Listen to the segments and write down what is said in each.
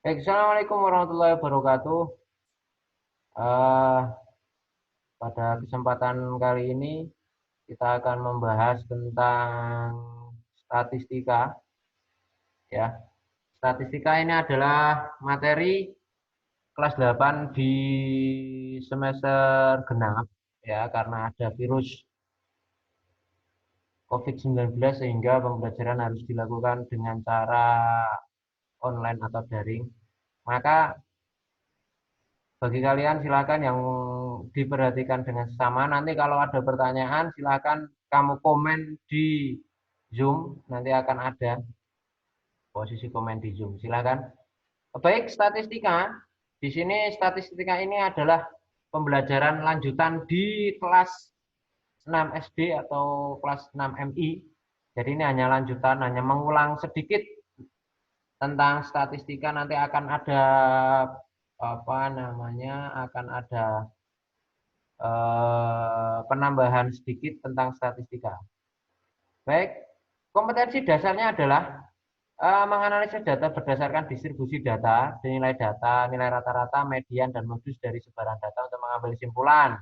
Assalamualaikum warahmatullahi wabarakatuh. Eh, Pada kesempatan kali ini kita akan membahas tentang statistika. Ya, statistika ini adalah materi kelas 8 di semester genap, ya, karena ada virus COVID-19 sehingga pembelajaran harus dilakukan dengan cara online atau daring. Maka bagi kalian silakan yang diperhatikan dengan sesama. Nanti kalau ada pertanyaan silakan kamu komen di Zoom. Nanti akan ada posisi komen di Zoom. Silakan. Baik, statistika. Di sini statistika ini adalah pembelajaran lanjutan di kelas 6 SD atau kelas 6 MI. Jadi ini hanya lanjutan, hanya mengulang sedikit tentang statistika. Nanti akan ada apa namanya? Akan ada penambahan sedikit tentang statistika. Baik, kompetensi dasarnya adalah menganalisis data berdasarkan distribusi data, nilai rata-rata, median, dan modus dari sebaran data untuk mengambil kesimpulan,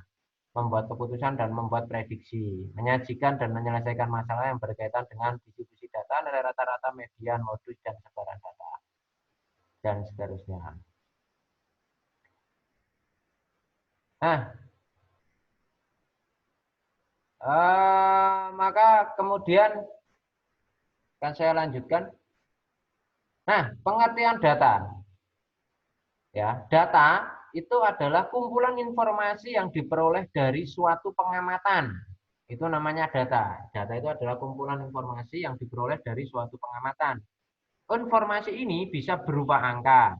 membuat keputusan, dan membuat prediksi, menyajikan dan menyelesaikan masalah yang berkaitan dengan distribusi data, nilai rata-rata, median, modus, dan sebaran data, dan seterusnya. Nah, maka kemudian akan saya lanjutkan. Nah, pengertian data. Ya, data itu adalah kumpulan informasi yang diperoleh dari suatu pengamatan. Itu namanya data. Data itu adalah kumpulan informasi yang diperoleh dari suatu pengamatan. Informasi ini bisa berupa angka,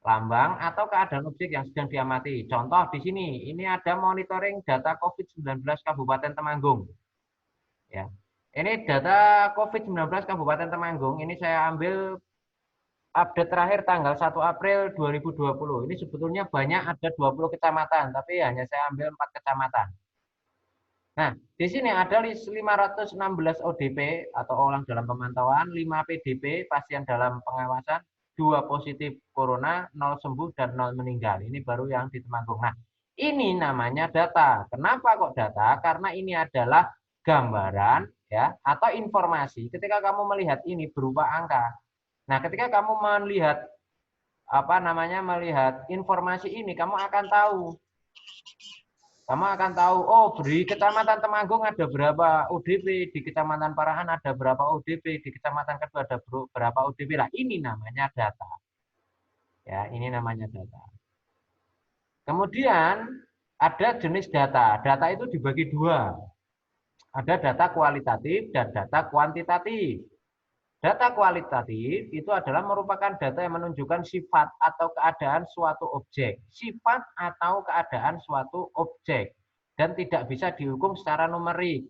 lambang, atau keadaan objek yang sedang diamati. Contoh di sini, ini ada monitoring data COVID-19 Kabupaten Temanggung. Ya. Ini data COVID-19 Kabupaten Temanggung. Ini saya ambil update terakhir tanggal 1 April 2020. Ini sebetulnya banyak, ada 20 kecamatan, tapi hanya saya ambil 4 kecamatan. Nah, di sini ada 516 ODP atau orang dalam pemantauan, 5 PDP pasien dalam pengawasan, 2 positif corona, 0 sembuh dan 0 meninggal. Ini baru yang di Temanggung. Nah, ini namanya data. Kenapa kok data? Karena ini adalah gambaran ya atau informasi. Ketika kamu melihat ini berupa angka. Nah, ketika kamu melihat melihat informasi ini, kamu akan tahu, oh, di Kecamatan Temanggung ada berapa ODP, di Kecamatan Parahan ada berapa ODP, di Kecamatan kedua ada berapa ODP. Lah, ini namanya data. Ya, ini namanya data. Kemudian ada jenis data. Data itu dibagi dua. Ada data kualitatif dan data kuantitatif. Data kualitatif itu adalah merupakan data yang menunjukkan sifat atau keadaan suatu objek. Sifat atau keadaan suatu objek. Dan tidak bisa dihukum secara numerik.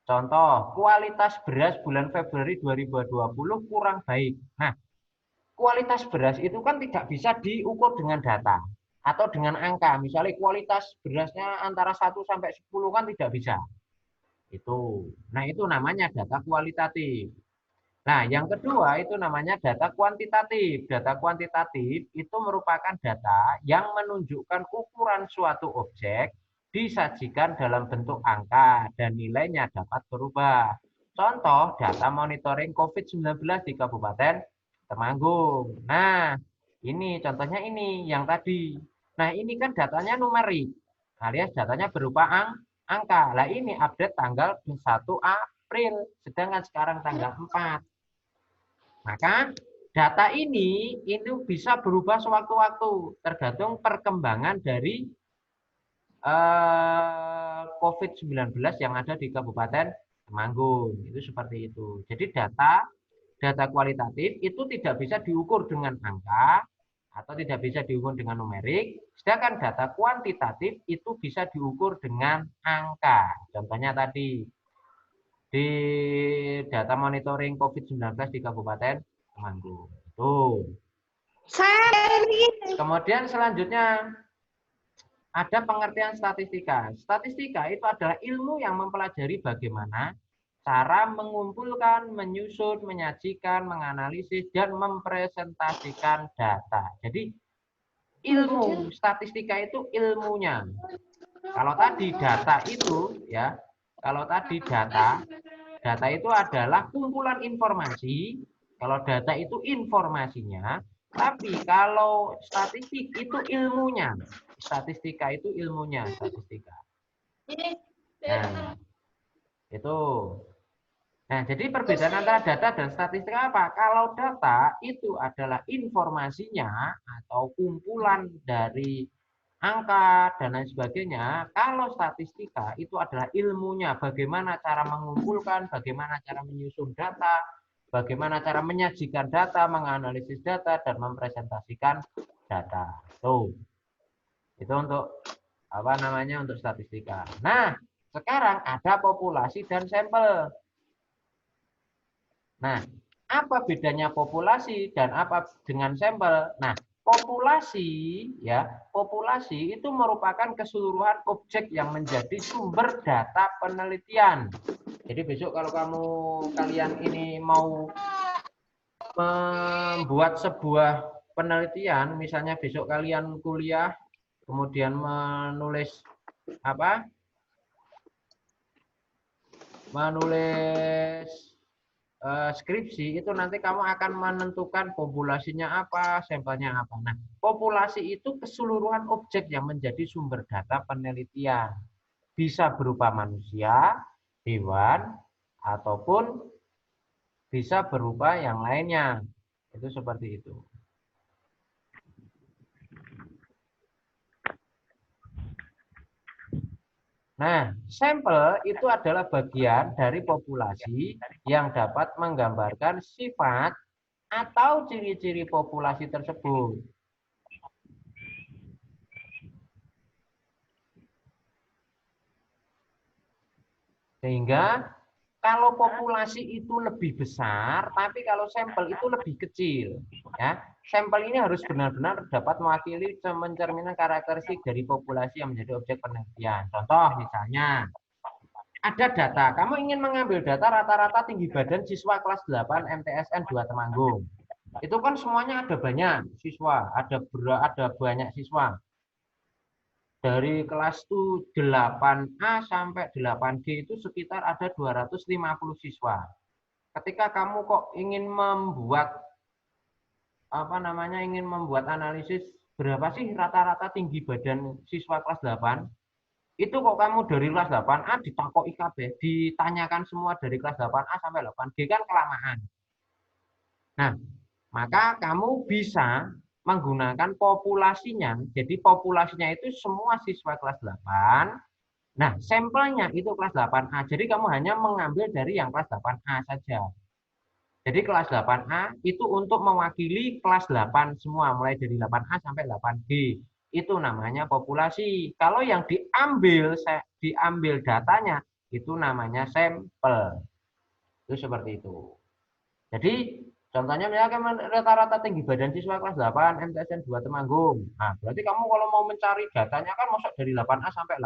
Contoh, kualitas beras bulan Februari 2020 kurang baik. Nah, kualitas beras itu kan tidak bisa diukur dengan data atau dengan angka. Misalnya kualitas berasnya antara 1 sampai 10 kan tidak bisa. Itu. Nah, itu namanya data kualitatif. Nah, yang kedua itu namanya data kuantitatif. Data kuantitatif itu merupakan data yang menunjukkan ukuran suatu objek disajikan dalam bentuk angka dan nilainya dapat berubah. Contoh, data monitoring COVID-19 di Kabupaten Temanggung. Nah, ini contohnya ini yang tadi. Nah, ini kan datanya numerik, alias datanya berupa angka. Nah, ini update tanggal 1 April, sedangkan sekarang tanggal 4. Maka data ini bisa berubah sewaktu-waktu, tergantung perkembangan dari COVID-19 yang ada di Kabupaten Temanggung. Itu seperti itu. Jadi data kualitatif itu tidak bisa diukur dengan angka atau tidak bisa diukur dengan numerik, sedangkan data kuantitatif itu bisa diukur dengan angka. Contohnya tadi di data monitoring COVID-19 di Kabupaten Temanggung. Tuh. Kemudian selanjutnya ada pengertian statistika. Statistika itu adalah ilmu yang mempelajari bagaimana cara mengumpulkan, menyusun, menyajikan, menganalisis, dan mempresentasikan data. Jadi ilmu statistika itu ilmunya. Kalau tadi data itu ya, kalau tadi data itu adalah kumpulan informasi. Kalau data itu informasinya, tapi kalau statistik itu ilmunya. Statistika itu ilmunya, statistika. Nah, itu. Nah, jadi perbedaan antara data dan statistika apa? Kalau data itu adalah informasinya atau kumpulan dari angka dan lain sebagainya. Kalau statistika itu adalah ilmunya, bagaimana cara mengumpulkan, bagaimana cara menyusun data, bagaimana cara menyajikan data, menganalisis data, dan mempresentasikan data. Tuh, itu untuk apa namanya untuk statistika. Nah, sekarang ada populasi dan sampel. Nah, apa bedanya populasi dan apa dengan sampel? Nah, populasi ya, populasi itu merupakan keseluruhan objek yang menjadi sumber data penelitian. Jadi besok kalau kalian ini mau membuat sebuah penelitian, misalnya besok kalian kuliah kemudian menulis apa? Menulis skripsi itu nanti kamu akan menentukan populasinya apa, sampelnya apa. Nah, populasi itu keseluruhan objek yang menjadi sumber data penelitian. Bisa berupa manusia, hewan, ataupun bisa berupa yang lainnya. Itu seperti itu. Nah, sampel itu adalah bagian dari populasi yang dapat menggambarkan sifat atau ciri-ciri populasi tersebut. Sehingga kalau populasi itu lebih besar, tapi kalau sampel itu lebih kecil. Ya, sampel ini harus benar-benar dapat mewakili mencerminkan karakteristik dari populasi yang menjadi objek penelitian. Contoh misalnya, ada data, kamu ingin mengambil data rata-rata tinggi badan siswa kelas 8 MTSN 2 Temanggung. Itu kan semuanya ada banyak siswa, ada banyak siswa. Dari kelas 8A sampai 8G itu sekitar ada 250 siswa. Ketika kamu kok ingin membuat ingin membuat analisis berapa sih rata-rata tinggi badan siswa kelas 8, itu kok kamu dari kelas 8A ditakok IKB, ditanyakan semua dari kelas 8A sampai 8G kan kelamaan. Nah, maka kamu bisa menggunakan populasinya. Jadi populasinya itu semua siswa kelas 8. Nah, sampelnya itu kelas 8A. Jadi kamu hanya mengambil dari yang kelas 8A saja. Jadi kelas 8A itu untuk mewakili kelas 8 semua, mulai dari 8A sampai 8G. Itu namanya populasi. Kalau yang diambil datanya, itu namanya sampel. Itu seperti itu. Jadi contohnya misalkan rata-rata tinggi badan siswa kelas 8 MTSN 2 Temanggung. Nah, berarti kamu kalau mau mencari datanya kan masuk dari 8A sampai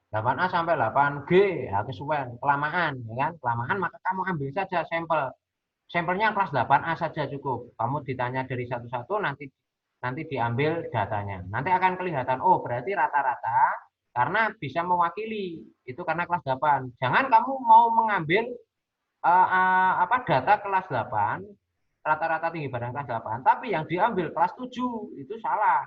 8A sampai 8G, ya kesuwen, kelamaan, ya kan? Kelamaan maka kamu ambil saja sampel. Sampelnya kelas 8A saja cukup. Kamu ditanya dari satu-satu nanti diambil datanya. Nanti akan kelihatan, oh berarti rata-rata karena bisa mewakili itu karena kelas 8. Jangan kamu mau mengambil data kelas 8 rata-rata tinggi badan kelas 8 tapi yang diambil kelas 7 itu salah.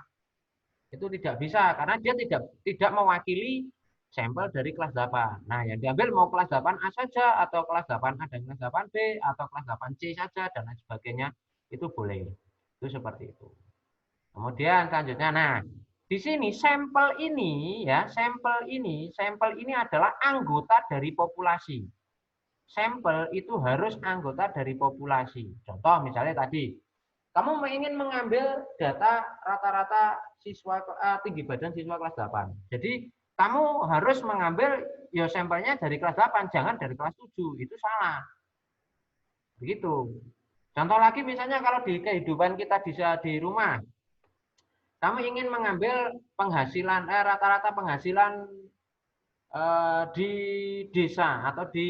Itu tidak bisa karena dia tidak mewakili sampel dari kelas 8. Nah, yang diambil mau kelas 8A saja atau kelas 8A dan kelas 8B atau kelas 8C saja dan lain sebagainya itu boleh. Itu seperti itu. Kemudian selanjutnya nah, di sini sampel ini adalah anggota dari populasi. Sampel itu harus anggota dari populasi. Contoh misalnya tadi, kamu ingin mengambil data rata-rata siswa tinggi badan siswa kelas 8. Jadi kamu harus mengambil ya sampelnya dari kelas 8, jangan dari kelas 7. Itu salah. Begitu. Contoh lagi misalnya kalau di kehidupan kita di rumah, kamu ingin mengambil penghasilan rata-rata penghasilan di desa atau di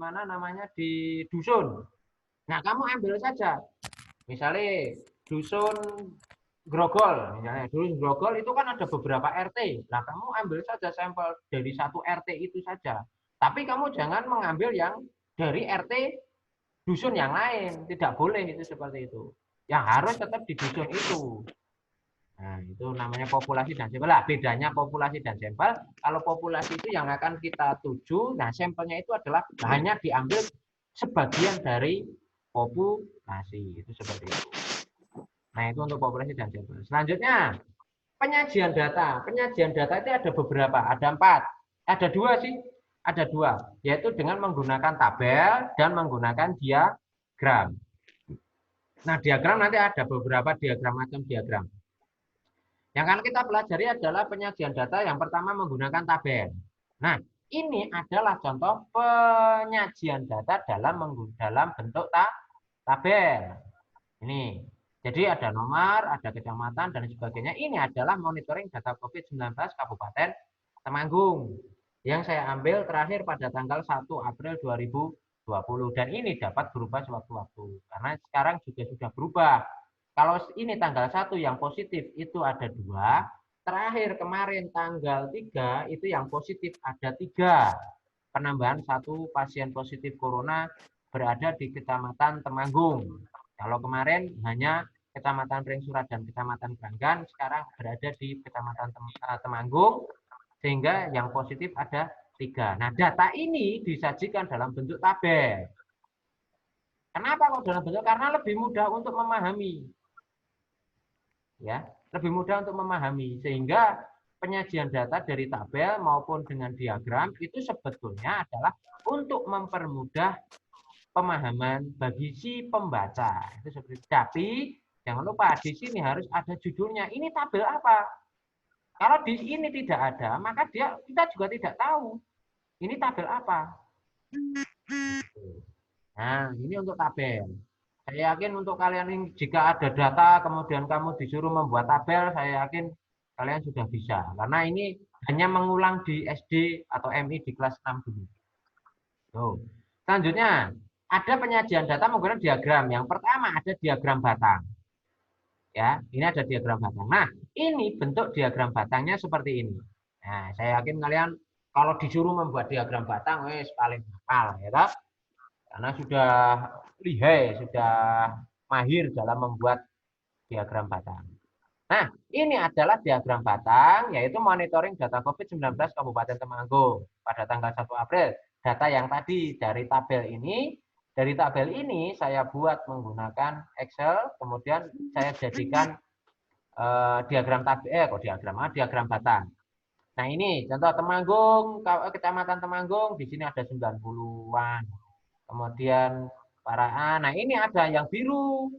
mana namanya di dusun. Nah, kamu ambil saja. Misalnya dusun Grogol, misalnya dusun Grogol itu kan ada beberapa RT. Nah, kamu ambil saja sampel dari satu RT itu saja. Tapi kamu jangan mengambil yang dari RT dusun yang lain. Tidak boleh itu seperti itu. Yang harus tetap di dusun itu. Nah, itu namanya populasi dan sampel. Nah, bedanya populasi dan sampel, kalau populasi itu yang akan kita tuju, nah sampelnya itu adalah hanya diambil sebagian dari populasi. Itu seperti itu. Nah, itu untuk populasi dan sampel. Selanjutnya, penyajian data. Penyajian data itu ada beberapa, ada 4. Ada 2 sih, ada 2, yaitu dengan menggunakan tabel dan menggunakan diagram. Nah, diagram nanti ada beberapa diagram, macam diagram. Yang akan kita pelajari adalah penyajian data yang pertama menggunakan tabel. Nah, ini adalah contoh penyajian data dalam bentuk tabel. Ini. Jadi ada nomor, ada kecamatan, dan sebagainya. Ini adalah monitoring data COVID-19 Kabupaten Temanggung. Yang saya ambil terakhir pada tanggal 1 April 2020. Dan ini dapat berubah sewaktu-waktu. Karena sekarang juga sudah berubah. Kalau ini tanggal 1 yang positif itu ada 2. Terakhir kemarin tanggal 3 itu yang positif ada 3. Penambahan 1 pasien positif corona berada di Kecamatan Temanggung. Kalau kemarin hanya Kecamatan Pringsurat dan Kecamatan Keranggan, sekarang berada di Kecamatan Temanggung, sehingga yang positif ada 3. Nah, data ini disajikan dalam bentuk tabel. Kenapa kok dalam bentuk? Karena lebih mudah untuk memahami. Ya, lebih mudah untuk memahami, sehingga penyajian data dari tabel maupun dengan diagram itu sebetulnya adalah untuk mempermudah pemahaman bagi si pembaca. Itu seperti itu. Tapi jangan lupa di sini harus ada judulnya. Ini tabel apa? Kalau di ini tidak ada, maka kita juga tidak tahu ini tabel apa. Nah, ini untuk tabel. Saya yakin untuk kalian ini jika ada data kemudian kamu disuruh membuat tabel, saya yakin kalian sudah bisa. Karena ini hanya mengulang di SD atau MI di kelas 6 dulu. Tuh. Selanjutnya, ada penyajian data menggunakan diagram. Yang pertama ada diagram batang. Ya, ini ada diagram batang. Nah, ini bentuk diagram batangnya seperti ini. Nah, saya yakin kalian kalau disuruh membuat diagram batang, wes paling hafal, ya toh? Karena sudah lihai, sudah mahir dalam membuat diagram batang. Nah, ini adalah diagram batang, yaitu monitoring data COVID-19 Kabupaten Temanggung pada tanggal 1 April. Data yang tadi dari tabel ini saya buat menggunakan Excel, kemudian saya jadikan diagram batang. Nah, ini contoh Temanggung, Kecamatan Temanggung, di sini ada 90-an. Kemudian Paraan. Nah, ini ada yang biru.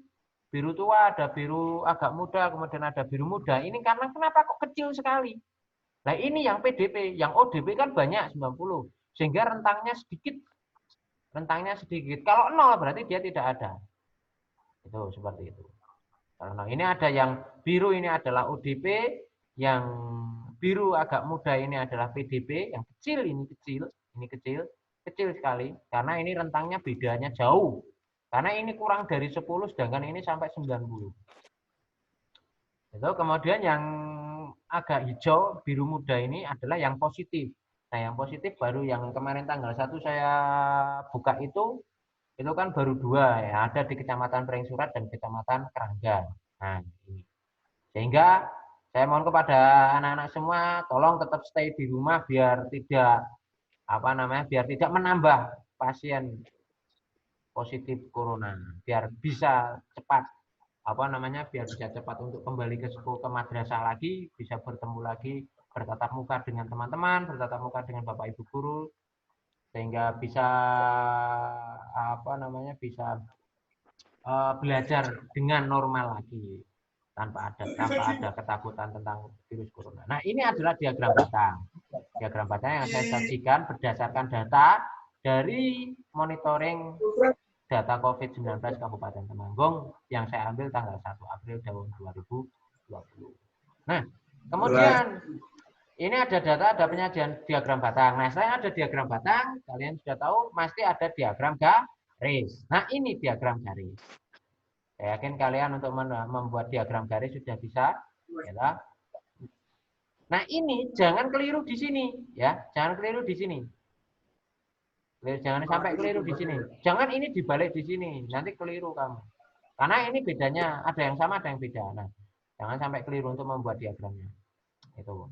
Biru tua, ada biru agak muda, kemudian ada biru muda. Ini karena kenapa kok kecil sekali? Nah, ini yang PDP, yang ODP kan banyak 90. Sehingga rentangnya sedikit. Rentangnya sedikit. Kalau 0 berarti dia tidak ada. Itu seperti itu. Nah, ini ada yang biru, ini adalah ODP, yang biru agak muda ini adalah PDP, yang kecil ini kecil sekali, karena ini rentangnya bedanya jauh. Karena ini kurang dari 10, sedangkan ini sampai 90. Itu kemudian yang agak hijau, biru muda ini adalah yang positif. Nah, yang positif baru yang kemarin tanggal 1 saya buka itu kan baru 2 ya, ada di Kecamatan Pringsurat dan Kecamatan Keranggan. Nah, ini. Sehingga saya mohon kepada anak-anak semua, tolong tetap stay di rumah biar tidak biar tidak menambah pasien positif corona, biar bisa cepat biar bisa cepat untuk kembali ke madrasah lagi, bisa bertemu lagi, bertatap muka dengan teman-teman, bertatap muka dengan Bapak Ibu guru, sehingga bisa bisa belajar dengan normal lagi tanpa ada ketakutan tentang virus corona. Nah, ini adalah diagram batang. Diagram batang yang saya sajikan berdasarkan data dari monitoring data COVID-19 Kabupaten Temanggung yang saya ambil tanggal 1 April tahun 2020. Nah, kemudian ini ada data, ada penyajian diagram batang. Nah, selain ada diagram batang, kalian sudah tahu pasti ada diagram garis. Nah, ini diagram garis. Saya yakin kalian untuk membuat diagram garis sudah bisa. Ya. Nah, ini jangan keliru di sini, ya. Jangan keliru di sini. Jangan sampai keliru di sini. Jangan ini dibalik di sini, nanti keliru kamu. Karena ini bedanya, ada yang sama, ada yang beda. Nah, jangan sampai keliru untuk membuat diagramnya. Itu.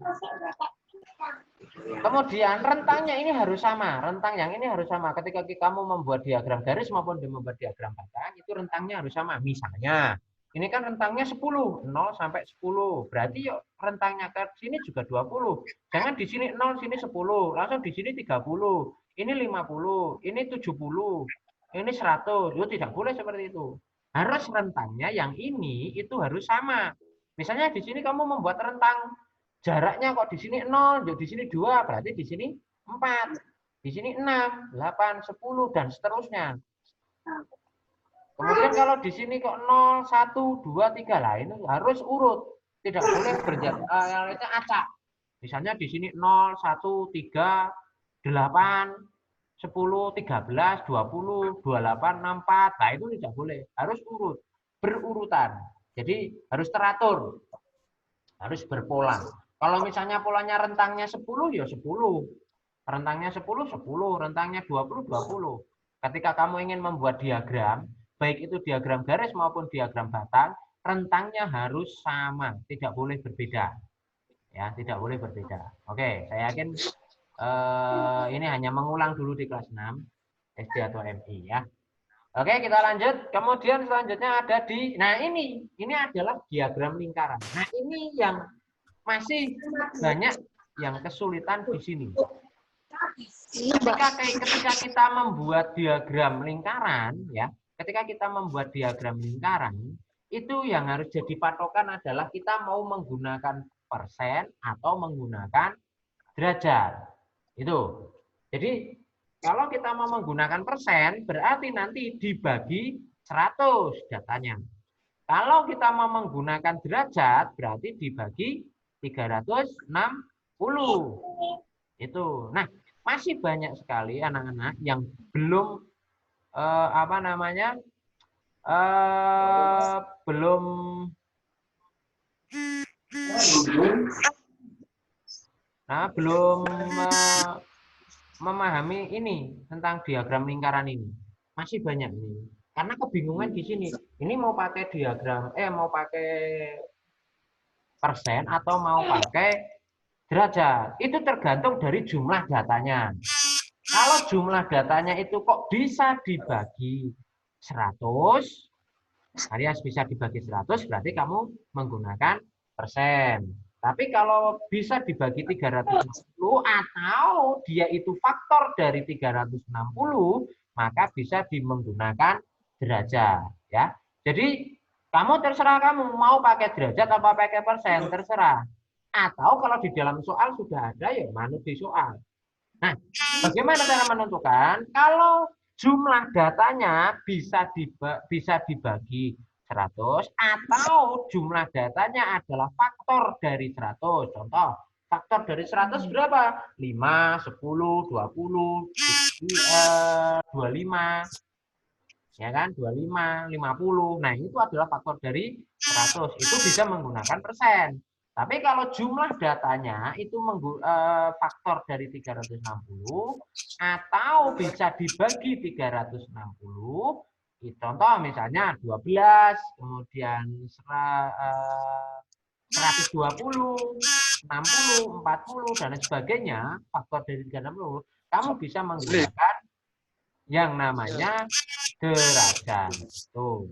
Kemudian rentangnya ini harus sama. Rentang yang ini harus sama. Ketika kamu membuat diagram garis maupun membuat diagram batang, itu rentangnya harus sama. Misalnya, ini kan rentangnya 10, 0 sampai 10. Berarti yuk rentangnya ke sini juga 20. Jangan di sini 0, sini 10. Langsung di sini 30. Ini 50, ini 70, ini 100. Yo, tidak boleh seperti itu. Harus rentangnya yang ini itu harus sama. Misalnya di sini kamu membuat rentang jaraknya kok di sini 0, di sini 2, berarti di sini 4. Di sini 6, 8, 10 dan seterusnya. Kemudian kalau di sini kok 0, 1, 2, 3 lah ini harus urut. Tidak boleh berjalan acak. Misalnya di sini 0, 1, 3, 8, 10, 13, 20, 28, 64. Nah, itu tidak boleh. Harus urut. Berurutan. Jadi harus teratur. Harus berpola. Kalau misalnya polanya rentangnya 10, ya 10. Rentangnya 10, 10. Rentangnya 20, 20. Ketika kamu ingin membuat diagram, baik itu diagram garis maupun diagram batang, rentangnya harus sama. Tidak boleh berbeda. Ya, tidak boleh berbeda. Oke, saya yakin ini hanya mengulang dulu di kelas 6 SD atau MI ya. Oke, kita lanjut. Kemudian selanjutnya ada di, nah ini adalah diagram lingkaran. Nah ini yang masih banyak yang kesulitan di sini. Ketika kita membuat diagram lingkaran, ya, ketika kita membuat diagram lingkaran, itu yang harus jadi patokan adalah kita mau menggunakan persen atau menggunakan derajat. Itu. Jadi kalau kita mau menggunakan persen, berarti nanti dibagi 100 datanya. Kalau kita mau menggunakan derajat, berarti dibagi 360. Itu. Nah, masih banyak sekali anak-anak yang belum belum memahami ini tentang diagram lingkaran ini. Masih banyak ini. Karena kebingungan di sini. Ini mau pakai diagram, mau pakai persen atau mau pakai derajat. Itu tergantung dari jumlah datanya. Kalau jumlah datanya itu kok bisa dibagi 100, alias bisa dibagi 100, berarti kamu menggunakan persen. Tapi kalau bisa dibagi 360 atau dia itu faktor dari 360, maka bisa menggunakan derajat. Ya. Jadi kamu terserah kamu mau pakai derajat atau pakai persen, terserah. Atau kalau di dalam soal sudah ada, ya manut di soal. Nah, bagaimana cara menentukan? Kalau jumlah datanya bisa dibagi 100 atau jumlah datanya adalah faktor dari 100. Contoh, faktor dari 100 berapa? 5, 10, 20, 25. Ya kan? 25, 50. Nah, itu adalah faktor dari 100. Itu bisa menggunakan persen. Tapi kalau jumlah datanya itu faktor dari 360 atau bisa dibagi 360, contoh misalnya 12, kemudian 120, 60, 40, dan sebagainya, faktor dari 360, kamu bisa menggunakan yang namanya derajat. Tuh.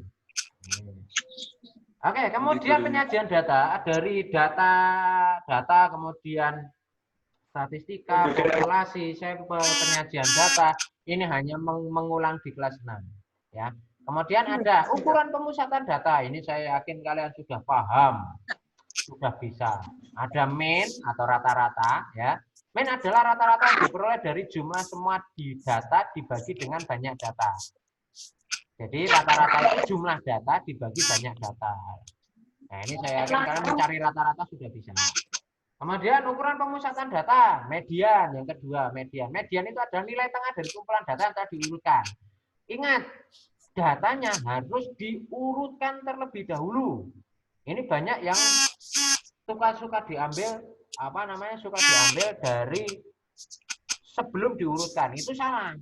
Oke, kemudian penyajian data dari data kemudian statistika, populasi, sampel, penyajian data ini hanya mengulang di kelas 6 ya. Kemudian ada ukuran pemusatan data. Ini saya yakin kalian sudah paham. Sudah bisa. Ada mean atau rata-rata ya. Mean adalah rata-rata yang diperoleh dari jumlah semua di data dibagi dengan banyak data. Jadi rata-rata itu jumlah data dibagi banyak data. Nah, ini saya yakin kalian mencari rata-rata sudah bisa. Kemudian ukuran pemusatan data, median. Yang kedua, median. Median itu adalah nilai tengah dari kumpulan data yang telah diurutkan. Ingat, datanya harus diurutkan terlebih dahulu. Ini banyak yang suka diambil suka diambil dari sebelum diurutkan. Itu salah.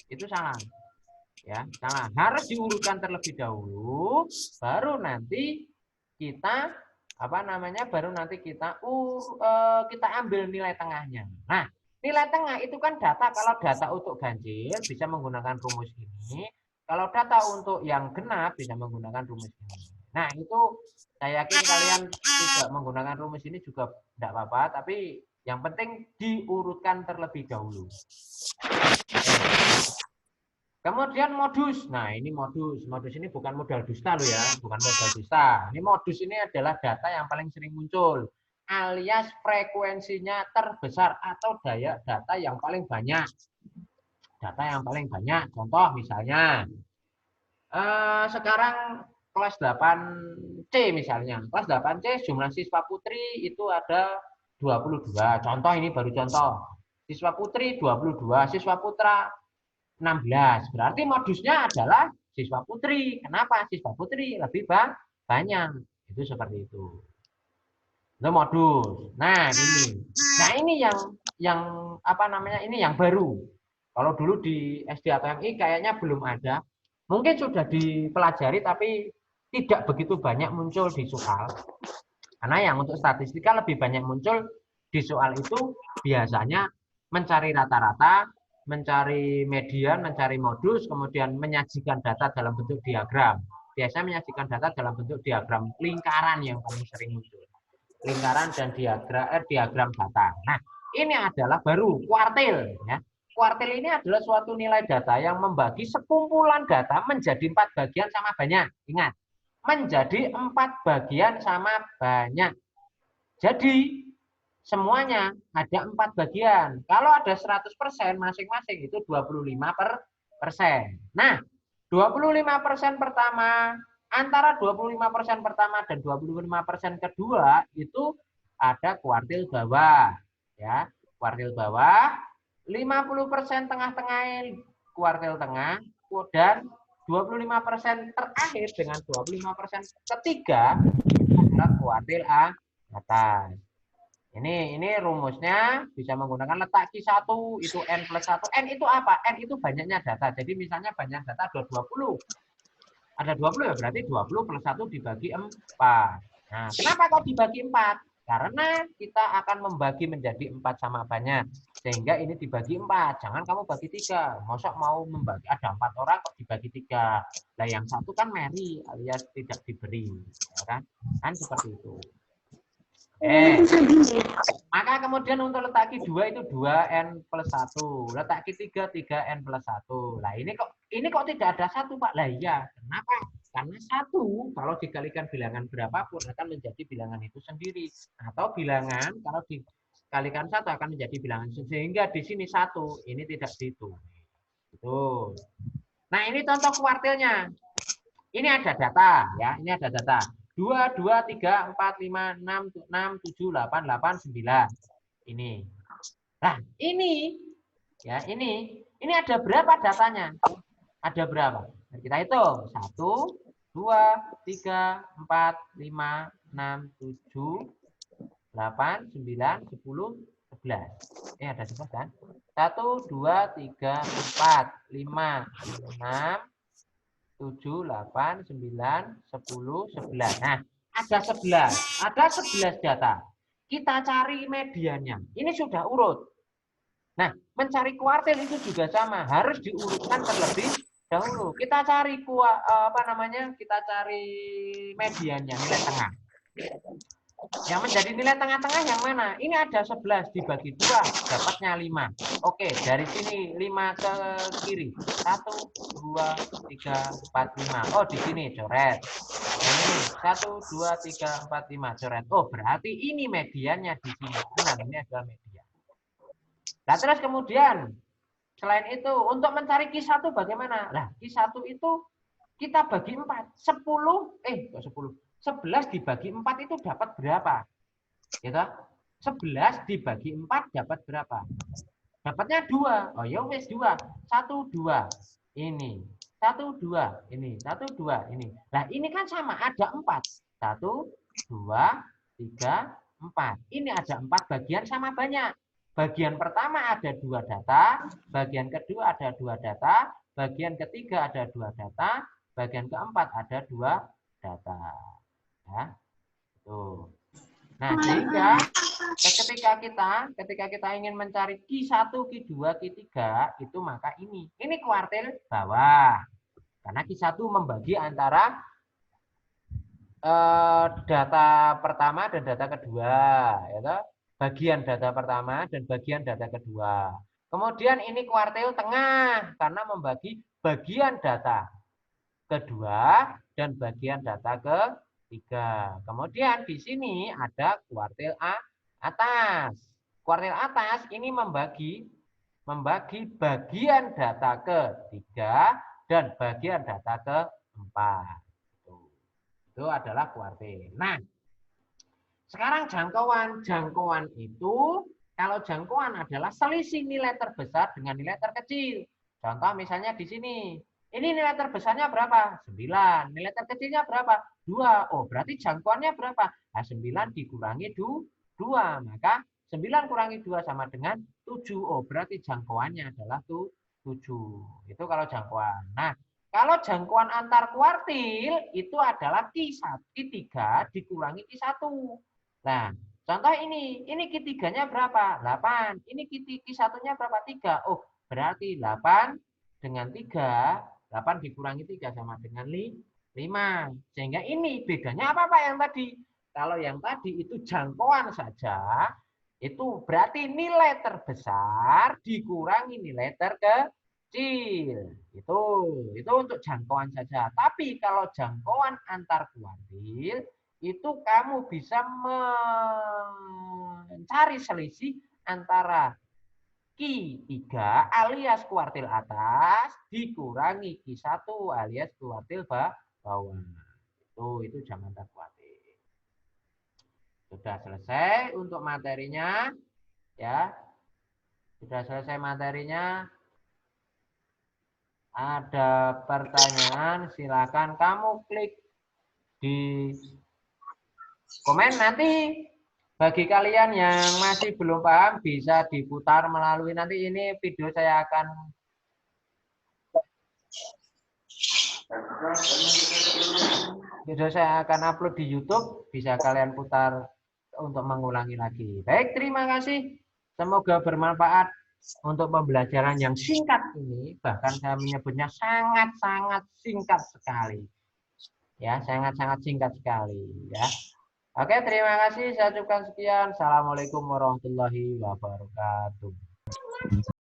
Itu salah. Ya, salah. Harus diurutkan terlebih dahulu, baru nanti kita kita ambil nilai tengahnya. Nah, nilai tengah itu kan data, kalau data untuk ganjil bisa menggunakan rumus ini, kalau data untuk yang genap bisa menggunakan rumus ini. Nah, itu saya yakin kalian tidak menggunakan rumus ini juga tidak apa-apa, tapi yang penting diurutkan terlebih dahulu. Kemudian modus. Nah, ini modus. Modus ini bukan modal dusta loh ya, bukan modal dusta. Ini modus ini adalah data yang paling sering muncul, alias frekuensinya terbesar atau data yang paling banyak. Data yang paling banyak. Contoh misalnya, sekarang kelas 8C misalnya. Kelas 8C jumlah siswa putri itu ada 22. Contoh ini baru contoh. Siswa putri 22, siswa putra 16. Berarti modusnya adalah siswa putri. Kenapa? Siswa putri lebih banyak. Itu seperti itu. Itu modus. Nah, ini. Nah, ini yang ini yang baru. Kalau dulu di SD atau MI kayaknya belum ada. Mungkin sudah dipelajari tapi tidak begitu banyak muncul di soal. Karena yang untuk statistika lebih banyak muncul di soal itu biasanya mencari rata-rata, mencari median, mencari modus, kemudian menyajikan data dalam bentuk diagram. Biasanya menyajikan data dalam bentuk diagram lingkaran yang paling sering muncul. Lingkaran dan diagram data. Nah, ini adalah baru kuartil. Ya. Kuartil ini adalah suatu nilai data yang membagi sekumpulan data menjadi 4 bagian sama banyak. Ingat, menjadi 4 bagian sama banyak. Jadi semuanya ada 4 bagian. Kalau ada 100%, masing-masing itu 25%. Nah, 25% pertama, antara 25% pertama dan 25% kedua itu ada kuartil bawah. Ya, kuartil bawah, 50% tengah-tengah kuartil tengah, dan 25% terakhir dengan 25% ketiga adalah kuartil atas. Ini rumusnya bisa menggunakan letak Q1 itu N plus 1. N itu apa? N itu banyaknya data. Jadi misalnya banyak data ada 20. Ada 20 ya berarti 20 plus 1 dibagi 4. Nah, kenapa kok dibagi 4? Karena kita akan membagi menjadi 4 sama banyak. Sehingga ini dibagi 4. Jangan kamu bagi 3. Masa mau membagi ada 4 orang kok dibagi 3. Nah, yang satu kan Mary alias tidak diberi. Ya kan? Kan seperti itu. Maka kemudian untuk letak Q2 itu 2N plus 1. Letak Q3 3N plus 1. Nah, ini kok tidak ada 1, Pak? Lah iya. Kenapa? Karena 1 kalau dikalikan bilangan berapapun akan menjadi bilangan itu sendiri. Atau bilangan kalau dikalikan 1 akan menjadi bilangan sehingga di sini 1, ini tidak dihitung. Itu. Nah, ini contoh kuartilnya. Ini ada data ya, ini ada data. 2, 2, 3, 4, 5, 6, 6, 7, 8, 8, 9. Ini. Nah, ini ada berapa datanya? Ada berapa? Nah, kita hitung. 1, 2, 3, 4, 5, 6, 7, 8, 9, 10, 11. Ini ada 11 kan? 1, 2, 3, 4, 5, 6, 7, 8, 9, 10, 11. Nah, ada 11. Ada 11 data. Kita cari mediannya. Ini sudah urut. Nah, mencari kuartil itu juga sama. Harus diurutkan terlebih dahulu. Kita cari kita cari mediannya, nilai tengah. Yang menjadi nilai tengah-tengah yang mana? Ini ada 11 dibagi 2, dapatnya 5. Oke, dari sini 5 ke kiri. 1, 2, 3, 4, 5. Oh, di sini coret. Yang ini 1, 2, 3, 4, 5 coret. Oh, berarti ini mediannya di sini. Benar, ini adalah median. Nah, terus kemudian selain itu untuk mencari Q1 bagaimana? Nah, Q1 itu kita bagi 4. 10 11 dibagi 4 itu dapat berapa? Gitu. 11 dibagi 4 dapat berapa? Dapatnya 2. Oh ya wes 2. 1, 2. Ini. 1, 2. Ini. 1, 2. Ini. Nah ini kan sama. Ada 4. 1, 2, 3, 4. Ini ada 4 bagian sama banyak. Bagian pertama ada 2 data. Bagian kedua ada 2 data. Bagian ketiga ada 2 data. Bagian keempat ada 2 data. Ya. Tuh. Nah, sehingga ketika kita ingin mencari Q1, Q2, Q3, itu maka ini kuartil bawah. Karena Q1 membagi antara data pertama dan data kedua, ya toh? Bagian data pertama dan bagian data kedua. Kemudian ini kuartil tengah karena membagi bagian data kedua dan bagian data ketiga. Kemudian di sini ada kuartil atas. Kuartil atas ini membagi bagian data ketiga dan bagian data keempat. Itu adalah kuartil. Nah, sekarang jangkauan. Jangkauan itu, kalau jangkauan adalah selisih nilai terbesar dengan nilai terkecil. Contoh misalnya di sini. Ini nilai terbesarnya berapa? 9. Nilai terkecilnya berapa? 2. Oh, berarti jangkauannya berapa? Nah, 9 dikurangi 2. Maka 9 kurangi 2 sama dengan 7. Oh, berarti jangkauannya adalah 7. Itu kalau jangkauan. Nah, kalau jangkauan antar kuartil itu adalah Q1, Q3 dikurangi Q1. Nah, contoh ini Q3-nya berapa? 8. Ini Q1-nya berapa? 3. Oh, berarti 8 dengan 3, 8 dikurangi 3 sama dengan 5. Sehingga ini bedanya apa Pak yang tadi? Kalau yang tadi itu jangkauan saja, itu berarti nilai terbesar dikurangi nilai terkecil. Itu untuk jangkauan saja. Tapi kalau jangkauan antar kuartil itu kamu bisa mencari selisih antara Q3 alias kuartil atas dikurangi Q1 alias kuartil bawah. Itu jangan terkhawatir. Sudah selesai untuk materinya, ya. Sudah selesai materinya. Ada pertanyaan, silakan kamu klik di komen. Nanti bagi kalian yang masih belum paham bisa diputar melalui nanti ini video saya akan upload di YouTube, bisa kalian putar untuk mengulangi lagi. Baik, terima kasih. Semoga bermanfaat untuk pembelajaran yang singkat ini, bahkan saya menyebutnya sangat-sangat singkat sekali. Ya, sangat-sangat singkat sekali ya. Oke, terima kasih. Saya ucapkan sekian. Assalamualaikum warahmatullahi wabarakatuh.